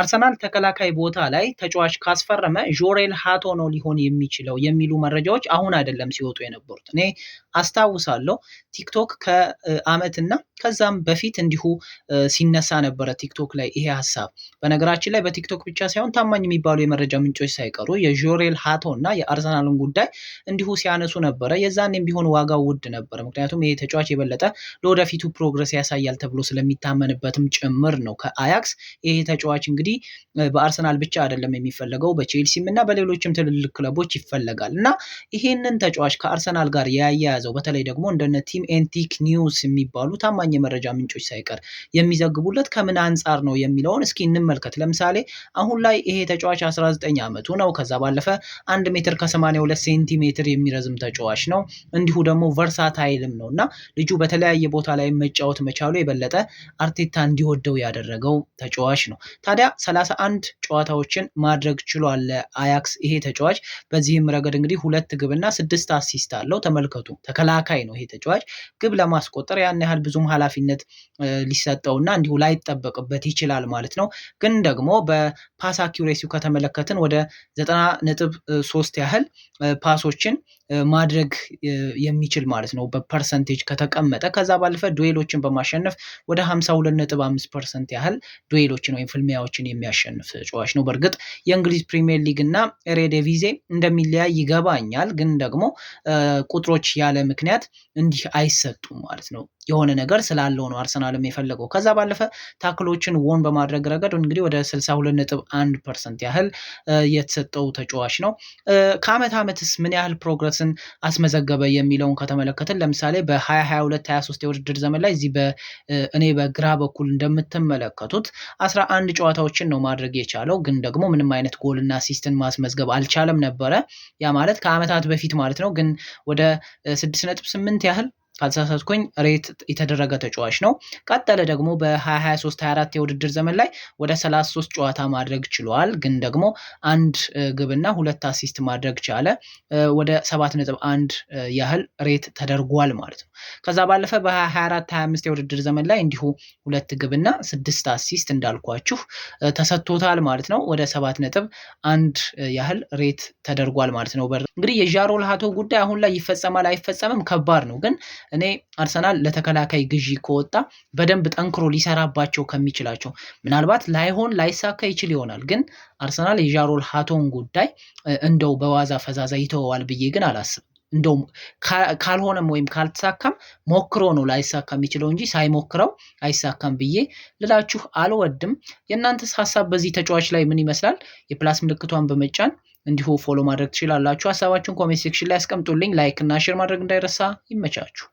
አርሰናል ተከላካይ ቦታ ላይ ተጫዋች ካስፈረመ ጆሬል ሃቶ ነው ሊሆን የሚችለው የሚሉ መረጃዎች አሁን አይደለም ሲወጡ የነበሩት። እኔ አስታውሳለሁ ቲክቶክ ከአመትና ከዛም በፊት እንዲሁ ሲነሳ ነበረ ቲክቶክ ላይ ይሄ ሀሳብ። በነገራችን ላይ በቲክቶክ ብቻ ሳይሆን ታማኝ የሚባሉ የመረጃ ምንጮች ሳይቀሩ የጆሬል ሃቶ እና የአርሰናልን ጉዳይ እንዲሁ ሲያነሱ ነበረ። የዛኔም ቢሆን ዋጋው ውድ ነበረ። ምክንያቱም ይሄ ተጫዋች የበለጠ ለወደፊቱ ፕሮግረስ ያሳያል ተብሎ ስለሚታመንበትም ጭምር ነው ከአያክስ ይሄ ተጫዋች እንግዲህ በአርሰናል ብቻ አይደለም የሚፈለገው በቼልሲም እና በሌሎችም ትልልቅ ክለቦች ይፈለጋል እና ይሄንን ተጫዋች ከአርሰናል ጋር ያያያዘው በተለይ ደግሞ እንደነ ቲም ኤንቲክ ኒውስ የሚባሉ ታማኝ የመረጃ ምንጮች ሳይቀር የሚዘግቡለት ከምን አንጻር ነው የሚለውን እስኪ እንመልከት። ለምሳሌ አሁን ላይ ይሄ ተጫዋች 19 ዓመቱ ነው። ከዛ ባለፈ 1 ሜትር ከ82 ሴንቲሜትር የሚረዝም ተጫዋች ነው። እንዲሁ ደግሞ ቨርሳታይልም ነው እና ልጁ በተለያየ ቦታ ላይ መጫወት መቻሉ የበለጠ አርቴታ እንዲወደው ያደረገው ተጫዋች ነው። ታዲያ 31 ጨዋታዎችን ማድረግ ችሏል አያክስ ይሄ ተጫዋች። በዚህም ረገድ እንግዲህ 2 ግብና 6 አሲስት አለው። ተመልከቱ፣ ተከላካይ ነው ይሄ ተጫዋች። ግብ ለማስቆጠር ያን ያህል ብዙም ኃላፊነት ሊሰጠውና እንዲሁ ላይጠበቅበት ይችላል ማለት ነው። ግን ደግሞ በፓስ አኪዩሬሲው ከተመለከትን ወደ 90.3 ያህል ፓሶችን ማድረግ የሚችል ማለት ነው በፐርሰንቴጅ ከተቀመጠ። ከዛ ባለፈ ዱዌሎችን በማሸነፍ ወደ 52.5% ያህል ዱዌሎችን ወይም ፍልሚያዎችን የሚያሸንፍ ተጫዋች ነው። በእርግጥ የእንግሊዝ ፕሪሚየር ሊግ እና ኤሬዲቪዜ እንደሚለያይ ይገባኛል። ግን ደግሞ ቁጥሮች ያለ ምክንያት እንዲህ አይሰጡም ማለት ነው። የሆነ ነገር ስላለው ነው አርሰናልም የፈለገው። ከዛ ባለፈ ታክሎችን ወን በማድረግ ረገድ እንግዲህ ወደ 62.1% ያህል የተሰጠው ተጫዋች ነው። ከአመት ዓመትስ ምን ያህል ፕሮግረስን አስመዘገበ የሚለውን ከተመለከትን ለምሳሌ በ2022-23 የውድድር ዘመን ላይ እዚህ እኔ በግራ በኩል እንደምትመለከቱት 11 ጨዋታዎችን ነው ማድረግ የቻለው። ግን ደግሞ ምንም አይነት ጎልና አሲስትን ማስመዝገብ አልቻለም ነበረ። ያ ማለት ከአመታት በፊት ማለት ነው። ግን ወደ 6.8 ያህል ካልተሳሳትኩኝ ሬት የተደረገ ተጫዋች ነው። ቀጠለ ደግሞ በ2023-24 የውድድር ዘመን ላይ ወደ 33 ጨዋታ ማድረግ ችሏል። ግን ደግሞ 1 ግብና 2 አሲስት ማድረግ ቻለ። ወደ 7.1 ያህል ሬት ተደርጓል ማለት ነው። ከዛ ባለፈ በ2024-25 የውድድር ዘመን ላይ እንዲሁ 2 ግብና 6 አሲስት እንዳልኳችሁ ተሰጥቶታል ማለት ነው። ወደ 7.1 ያህል ሬት ተደርጓል ማለት ነው። እንግዲህ የጆሬል ሃቶ ጉዳይ አሁን ላይ ይፈጸማል አይፈጸምም ከባድ ነው። ግን እኔ አርሰናል ለተከላካይ ግዢ ከወጣ በደንብ ጠንክሮ ሊሰራባቸው ከሚችላቸው ምናልባት ላይሳካ ይችል ይሆናል። ግን አርሰናል የጆሬል ሃቶን ጉዳይ እንደው በዋዛ ፈዛዛ ይተወዋል ብዬ ግን አላስብም። እንደው ካልሆነም ወይም ካልተሳካም ሞክሮ ነው ላይሳካ የሚችለው እንጂ ሳይሞክረው አይሳካም ብዬ ልላችሁ አልወድም። የእናንተስ ሀሳብ በዚህ ተጫዋች ላይ ምን ይመስላል? የፕላስ ምልክቷን በመጫን እንዲሁ ፎሎ ማድረግ ትችላላችሁ። ሀሳባችሁን ኮሜንት ሴክሽን ላይ አስቀምጡልኝ። ላይክ እና ሼር ማድረግ እንዳይረሳ። ይመቻችሁ።